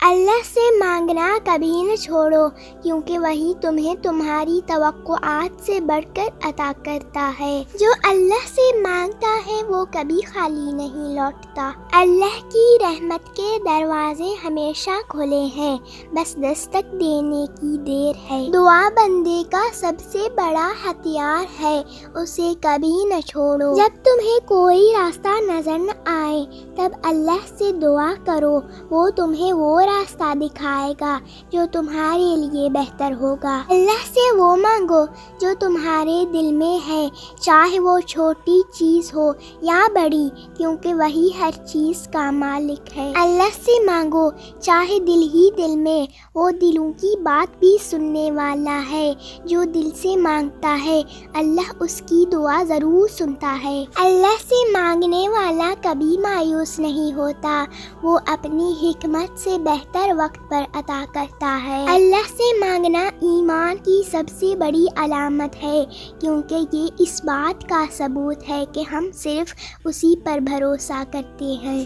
اللہ سے مانگنا کبھی نہ چھوڑو، کیونکہ وہی تمہیں تمہاری توقعات سے بڑھ کر عطا کرتا ہے۔ جو اللہ سے مانگتا ہے وہ کبھی خالی نہیں لوٹتا۔ اللہ کی رحمت کے دروازے ہمیشہ کھلے ہیں، بس دستک دینے کی دیر ہے۔ دعا بندے کا سب سے بڑا ہتھیار ہے، اسے کبھی نہ چھوڑو۔ جب تمہیں کوئی راستہ نظر نہ آئے تب اللہ سے دعا کرو، وہ تمہیں وہ راستہ دکھائے گا جو تمہارے لیے بہتر ہوگا۔ اللہ سے وہ مانگو جو تمہارے دل میں ہے، چاہے وہ چھوٹی چیز ہو یا بڑی، کیونکہ وہی ہر چیز کا مالک ہے۔ اللہ سے مانگو چاہے دل ہی دل میں، وہ دلوں کی بات بھی سننے والا ہے۔ جو دل سے مانگتا ہے اللہ اس کی دعا ضرور سنتا ہے۔ اللہ سے مانگنے والا کبھی مایوس نہیں ہوتا، وہ اپنی حکمت سے بہتر وقت پر عطا کرتا ہے۔ اللہ سے مانگنا ایمان کی سب سے بڑی علامت ہے، کیونکہ یہ اس بات کا ثبوت ہے کہ ہم صرف اسی پر بھروسہ کرتے ہیں۔